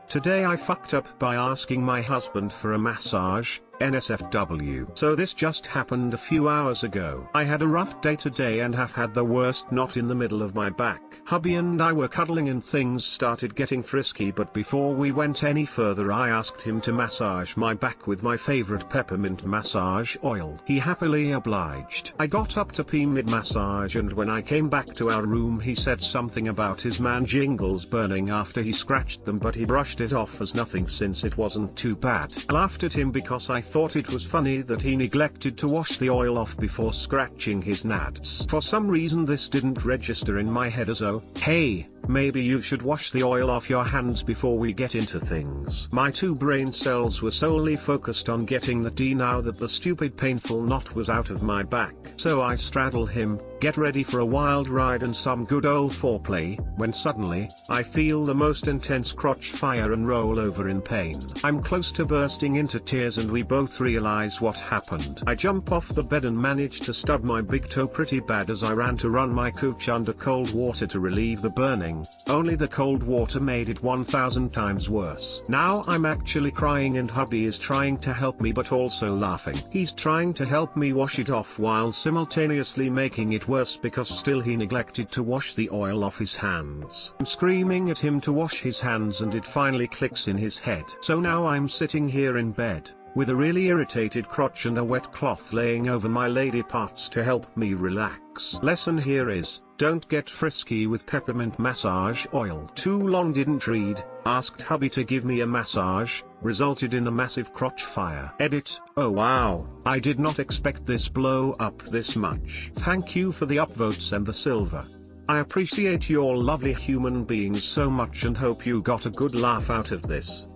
Today I fucked up by asking my husband for a massage, NSFW. So this just happened a few hours ago. I had a rough day today and have had the worst knot in the middle of my back. Hubby and I were cuddling and things started getting frisky, but before we went any further I asked him to massage my back with my favorite peppermint massage oil. He happily obliged. I got up to pee mid-massage, and when I came back to our room he said something about his man jingles burning after he scratched them, but he brushed it off as nothing since it wasn't too bad. I laughed at him because I thought it was funny that he neglected to wash the oil off before scratching his nads. For some reason this didn't register in my head as oh, hey, maybe you should wash the oil off your hands before we get into things. My two brain cells were solely focused on getting the D now that the stupid painful knot was out of my back. So I straddle him, get ready for a wild ride and some good old foreplay, when suddenly, I feel the most intense crotch fire and roll over in pain. I'm close to bursting into tears and we both realize what happened. I jump off the bed and manage to stub my big toe pretty bad as I ran to run my cooch under cold water to relieve the burning, only the cold water made it 1000 times worse. Now I'm actually crying and hubby is trying to help me but also laughing. He's trying to help me wash it off while simultaneously making it worse because still he neglected to wash the oil off his hands. I'm screaming at him to wash his hands and it finally clicks in his head. So now I'm sitting here in bed, with a really irritated crotch and a wet cloth laying over my lady parts to help me relax. Lesson here is, don't get frisky with peppermint massage oil. Too long didn't read, asked hubby to give me a massage, resulted in a massive crotch fire. Edit, oh wow, I did not expect this blow up this much. Thank you for the upvotes and the silver. I appreciate your lovely human beings so much and hope you got a good laugh out of this.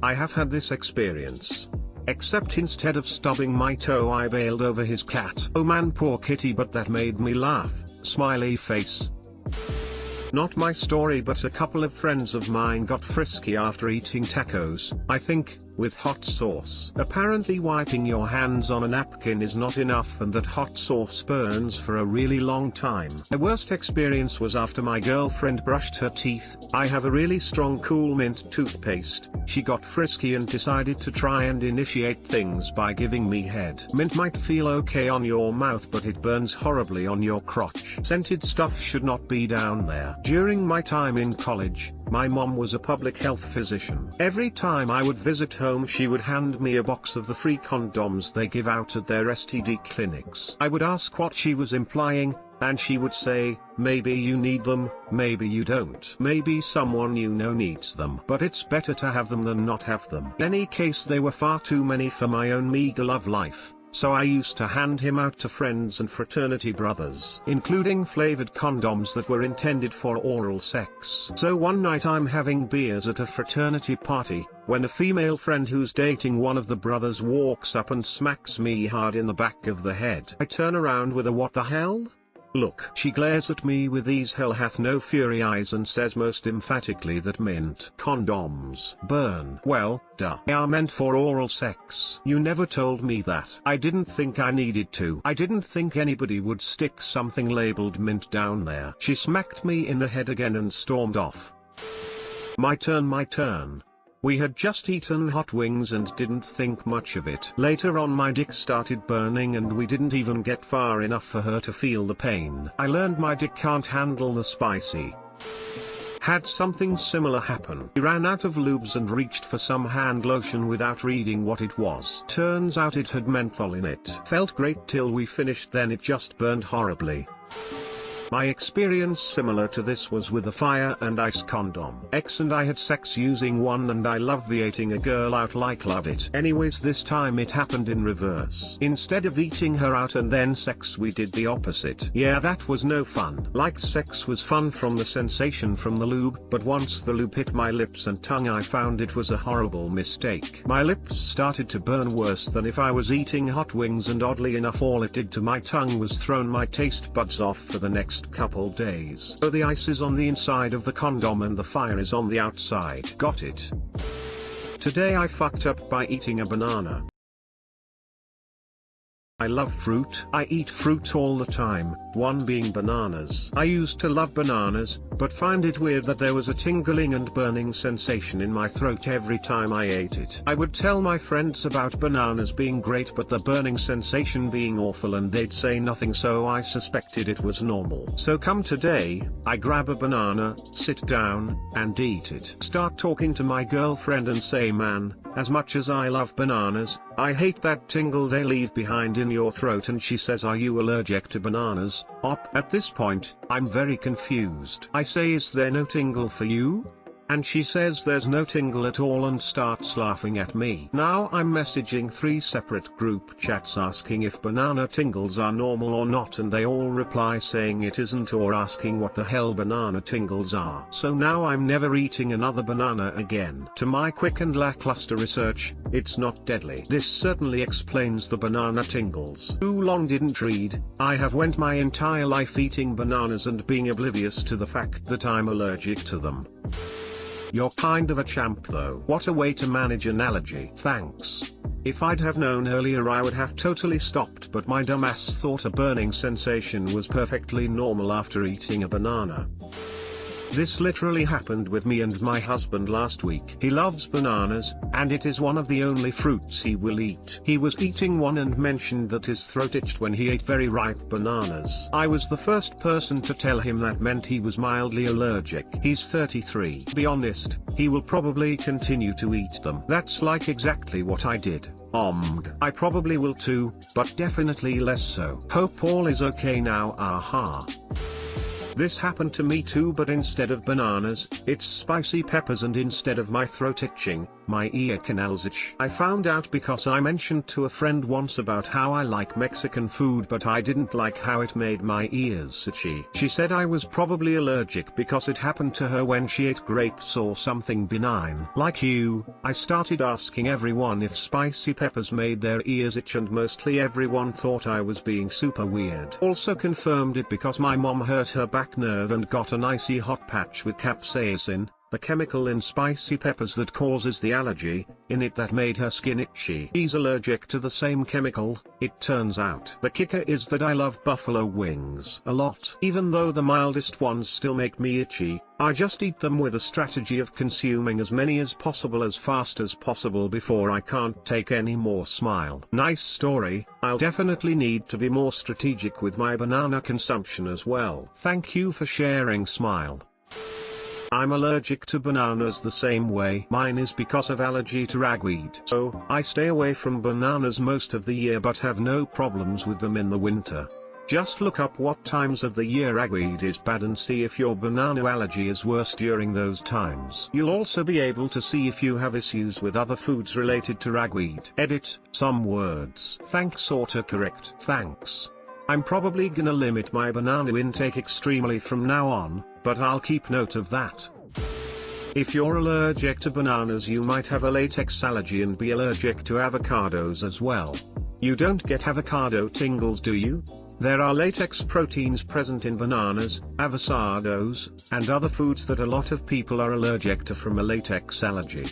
I have had this experience. Except instead of stubbing my toe I bailed over his cat. Oh man, poor kitty, but that made me laugh, smiley face. Not my story, but a couple of friends of mine got frisky after eating tacos, I think, with hot sauce. Apparently wiping your hands on a napkin is not enough and that hot sauce burns for a really long time. My worst experience was after my girlfriend brushed her teeth. I have a really strong cool mint toothpaste. She got frisky and decided to try and initiate things by giving me head. Mint might feel okay on your mouth but it burns horribly on your crotch. Scented stuff should not be down there. During my time in college, my mom was a public health physician. Every time I would visit home she would hand me a box of the free condoms they give out at their STD clinics. I would ask what she was implying, and she would say, maybe you need them, maybe you don't. Maybe someone you know needs them. But it's better to have them than not have them. In any case they were far too many for my own meager love life. So I used to hand him out to friends and fraternity brothers, including flavored condoms that were intended for oral sex. So one night I'm having beers at a fraternity party, when a female friend who's dating one of the brothers walks up and smacks me hard in the back of the head. I turn around with a "what the hell?" look. She glares at me with these hell hath no fury eyes and says most emphatically that mint condoms burn. Well, duh. They are meant for oral sex. You never told me that. I didn't think I needed to. I didn't think anybody would stick something labeled mint down there. She smacked me in the head again and stormed off. My turn, my turn. We had just eaten hot wings and didn't think much of it. Later on my dick started burning and we didn't even get far enough for her to feel the pain. I learned my dick can't handle the spicy. Had something similar happen. He ran out of lubes and reached for some hand lotion without reading what it was. Turns out it had menthol in it. Felt great till we finished, then it just burned horribly. My experience similar to this was with a fire and ice condom. Ex and I had sex using one and I love viating a girl out like love it. Anyways, this time it happened in reverse. Instead of eating her out and then sex we did the opposite. Yeah, that was no fun. Like sex was fun from the sensation from the lube, but once the lube hit my lips and tongue I found it was a horrible mistake. My lips started to burn worse than if I was eating hot wings, and oddly enough all it did to my tongue was thrown my taste buds off for the next couple days. So the ice is on the inside of the condom and the fire is on the outside. Got it. Today I fucked up by eating a banana. I love fruit. I eat fruit all the time, one being bananas. I used to love bananas, but find it weird that there was a tingling and burning sensation in my throat every time I ate it. I would tell my friends about bananas being great but the burning sensation being awful and they'd say nothing, so I suspected it was normal. So come today, I grab a banana, sit down, and eat it. Start talking to my girlfriend and say, man, as much as I love bananas, I hate that tingle they leave behind in your throat, and she says, are you allergic to bananas? At this point, I'm very confused. I say, is there no tingle for you? And she says there's no tingle at all and starts laughing at me. Now I'm messaging 3 separate group chats asking if banana tingles are normal or not, and they all reply saying it isn't or asking what the hell banana tingles are. So now I'm never eating another banana again. To my quick and lackluster research, it's not deadly. This certainly explains the banana tingles. Too long didn't read. I have went my entire life eating bananas and being oblivious to the fact that I'm allergic to them. You're kind of a champ though. What a way to manage an allergy. Thanks. If I'd have known earlier I would have totally stopped, but my dumbass thought a burning sensation was perfectly normal after eating a banana. This literally happened with me and my husband last week. He loves bananas, and it is one of the only fruits he will eat. He was eating one and mentioned that his throat itched when he ate very ripe bananas. I was the first person to tell him that meant he was mildly allergic. He's 33. To be honest, he will probably continue to eat them. That's like exactly what I did. I probably will too, but definitely less so. Hope all is okay now. Aha. This happened to me too, but instead of bananas, it's spicy peppers, and instead of my throat itching, my ear canals itch. I found out because I mentioned to a friend once about how I like Mexican food, but I didn't like how it made my ears itchy. She said I was probably allergic because it happened to her when she ate grapes or something benign. Like you, I started asking everyone if spicy peppers made their ears itch, and mostly everyone thought I was being super weird. Also confirmed it because my mom hurt her back nerve and got an icy hot patch with capsaicin, the chemical in spicy peppers that causes the allergy, in it that made her skin itchy. She's allergic to the same chemical, it turns out. The kicker is that I love buffalo wings a lot. Even though the mildest ones still make me itchy, I just eat them with a strategy of consuming as many as possible as fast as possible before I can't take any more. Smile. Nice story. I'll definitely need to be more strategic with my banana consumption as well. Thank you for sharing. Smile. I'm allergic to bananas the same way. Mine is because of allergy to ragweed. So, I stay away from bananas most of the year but have no problems with them in the winter. Just look up what times of the year ragweed is bad and see if your banana allergy is worse during those times. You'll also be able to see if you have issues with other foods related to ragweed. Edit some words. Thanks. Autocorrect. Thanks. I'm probably gonna limit my banana intake extremely from now on, but I'll keep note of that. If you're allergic to bananas, you might have a latex allergy and be allergic to avocados as well. You don't get avocado tingles, do you? There are latex proteins present in bananas, avocados, and other foods that a lot of people are allergic to from a latex allergy.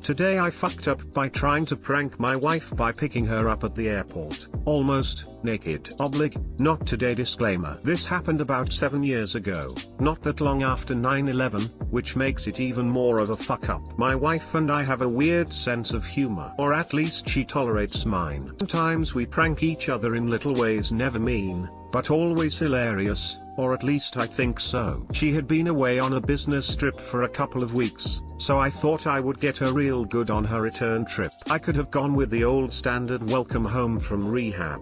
Today I fucked up by trying to prank my wife by picking her up at the airport, almost naked. Not today. Disclaimer. This happened about 7 years ago, not that long after 9/11, which makes it even more of a fuck up. My wife and I have a weird sense of humor, or at least she tolerates mine. Sometimes we prank each other in little ways, never mean, but always hilarious, or at least I think so. She had been away on a business trip for a couple of weeks, so I thought I would get her real good on her return trip. I could have gone with the old standard welcome home from rehab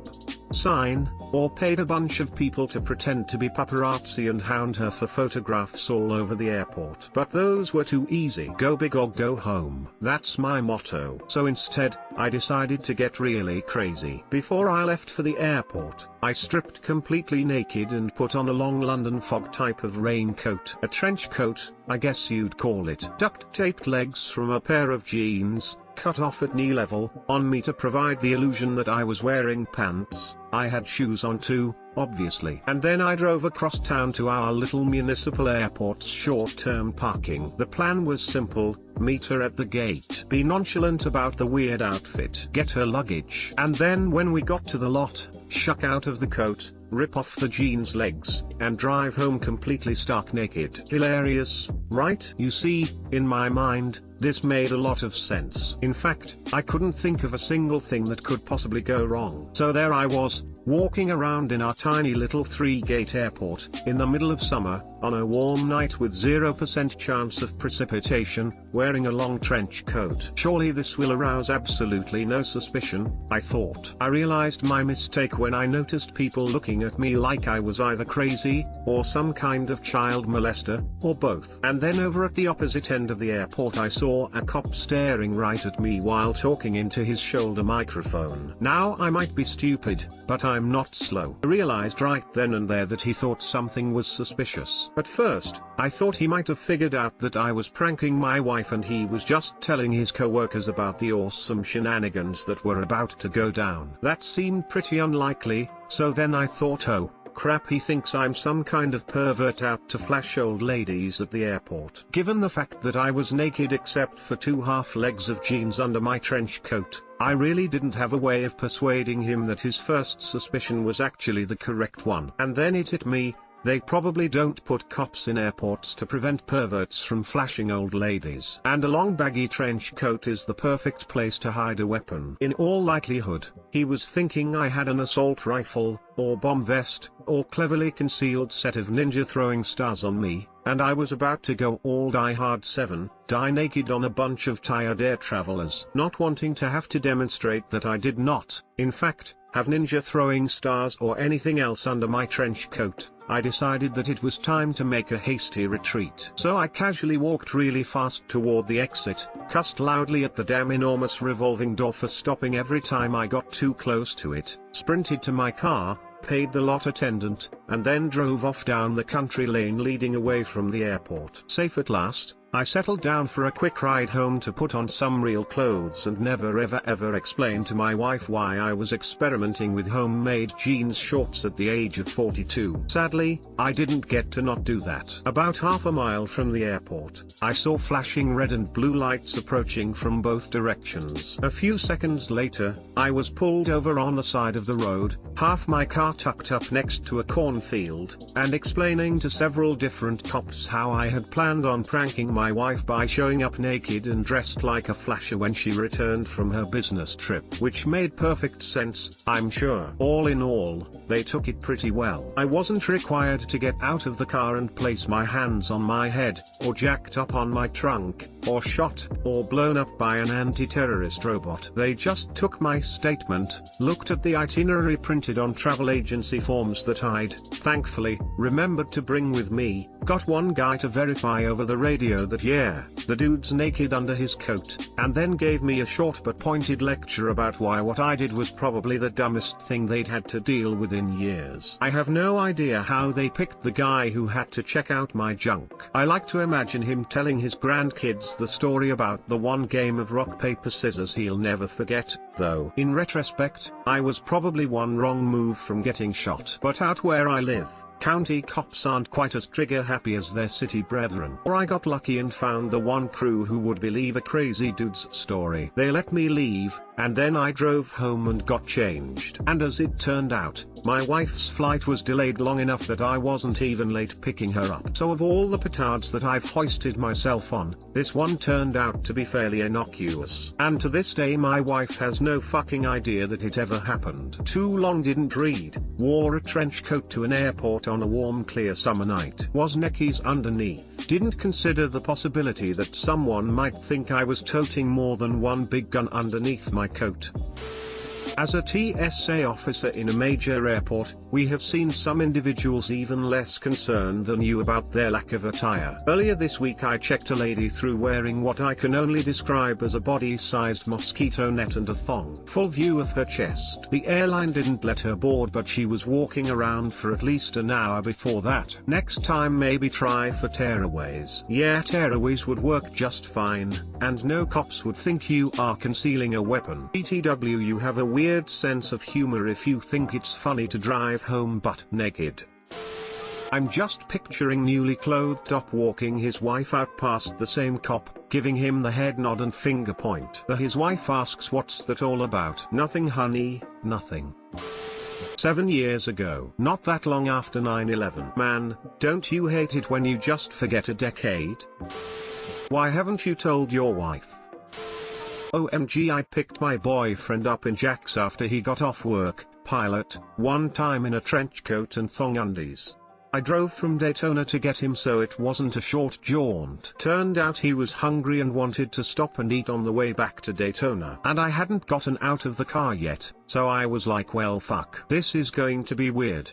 sign, or paid a bunch of people to pretend to be paparazzi and hound her for photographs all over the airport. But those were too easy. Go big or go home. That's my motto. So instead, I decided to get really crazy. Before I left for the airport, I stripped completely naked and put on a long London fog type of raincoat. A trench coat, I guess you'd call it. Duct taped legs from a pair of jeans, cut off at knee level, on me to provide the illusion that I was wearing pants. I had shoes on too, obviously. And then I drove across town to our little municipal airport's short-term parking. The plan was simple: meet her at the gate, be nonchalant about the weird outfit, get her luggage, and then when we got to the lot, shuck out of the coat, rip off the jeans legs, and drive home completely stark naked. Hilarious, right? You see, in my mind, this made a lot of sense. In fact, I couldn't think of a single thing that could possibly go wrong. So there I was, walking around in our tiny little 3-gate airport, in the middle of summer, on a warm night with 0% chance of precipitation, wearing a long trench coat. Surely this will arouse absolutely no suspicion, I thought. I realized my mistake when I noticed people looking at me like I was either crazy, or some kind of child molester, or both. And then over at the opposite end of the airport I saw a cop staring right at me while talking into his shoulder microphone. Now I might be stupid, but I'm not slow. I realized right then and there that he thought something was suspicious. At first, I thought he might have figured out that I was pranking my wife and he was just telling his co-workers about the awesome shenanigans that were about to go down. That seemed pretty unlikely, so then I thought, oh crap, he thinks I'm some kind of pervert out to flash old ladies at the airport. Given the fact that I was naked except for 2 half legs of jeans under my trench coat, I really didn't have a way of persuading him that his first suspicion was actually the correct one. And then it hit me: they probably don't put cops in airports to prevent perverts from flashing old ladies. And a long baggy trench coat is the perfect place to hide a weapon. In all likelihood, he was thinking I had an assault rifle, or bomb vest, or cleverly concealed set of ninja throwing stars on me, and I was about to go all Die Hard 7, die naked on a bunch of tired air travelers. Not wanting to have to demonstrate that I did not, in fact, have ninja throwing stars or anything else under my trench coat, I decided that it was time to make a hasty retreat. So I casually walked really fast toward the exit, cussed loudly at the damn enormous revolving door for stopping every time I got too close to it, sprinted to my car, paid the lot attendant, and then drove off down the country lane leading away from the airport. Safe at last, I settled down for a quick ride home to put on some real clothes and never ever explain to my wife why I was experimenting with homemade jeans shorts at the age of 42. Sadly, I didn't get to not do that. About half a mile from the airport, I saw flashing red and blue lights approaching from both directions. A few seconds later, I was pulled over on the side of the road, half my car tucked up next to a cornfield, and explaining to several different cops how I had planned on pranking my wife by showing up naked and dressed like a flasher when she returned from her business trip. Which made perfect sense, I'm sure. All in all, they took it pretty well. I wasn't required to get out of the car and place my hands on my head, or jacked up on my trunk, or shot, or blown up by an anti-terrorist robot. They just took my statement, looked at the itinerary printed on travel agency forms that I'd, thankfully, remembered to bring with me, got one guy to verify over the radio that yeah, the dude's naked under his coat, and then gave me a short but pointed lecture about why what I did was probably the dumbest thing they'd had to deal with in years. I have no idea how they picked the guy who had to check out my junk. I like to imagine him telling his grandkids the story about the one game of rock paper scissors he'll never forget, though. In retrospect, I was probably one wrong move from getting shot. But out where I live, county cops aren't quite as trigger happy as their city brethren. Or I got lucky and found the one crew who would believe a crazy dude's story. They let me leave, and then I drove home and got changed. And as it turned out, my wife's flight was delayed long enough that I wasn't even late picking her up. So of all the petards that I've hoisted myself on, this one turned out to be fairly innocuous. And to this day my wife has no fucking idea that it ever happened. Too long didn't read, wore a trench coat to an airport on a warm clear summer night. Was neckies underneath. Didn't consider the possibility that someone might think I was toting more than one big gun underneath my coat. As a TSA officer in a major airport, we have seen some individuals even less concerned than you about their lack of attire. Earlier this week I checked a lady through wearing what I can only describe as a body-sized mosquito net and a thong. Full view of her chest. The airline didn't let her board, but she was walking around for at least an hour before that. Next time maybe try for tearaways. Yeah, tearaways would work just fine, and no cops would think you are concealing a weapon. BTW, you have a weird sense of humor if you think it's funny to drive home butt naked. I'm just picturing newly clothed up walking his wife out past the same cop, giving him the head nod and finger point. His wife asks, "What's that all about?" "Nothing, honey, nothing." 7 years ago, not that long after 9/11. Man, don't you hate it when you just forget a decade? Why haven't you told your wife? OMG, I picked my boyfriend up in Jack's after he got off work, pilot, one time in a trench coat and thong undies. I drove from Daytona to get him, so it wasn't a short jaunt. Turned out he was hungry and wanted to stop and eat on the way back to Daytona. And I hadn't gotten out of the car yet, so I was like, well fuck, this is going to be weird.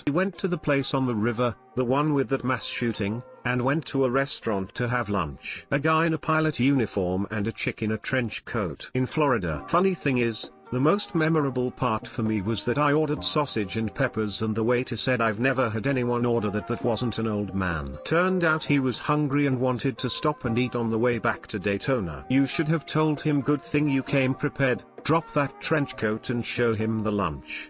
We went to the place on the river, the one with that mass shooting, and went to a restaurant to have lunch. A guy in a pilot uniform and a chick in a trench coat. In Florida. Funny thing is, the most memorable part for me was that I ordered sausage and peppers, and the waiter said I've never had anyone order that wasn't an old man. Turned out he was hungry and wanted to stop and eat on the way back to Daytona. You should have told him, good thing you came prepared, drop that trench coat and show him the lunch.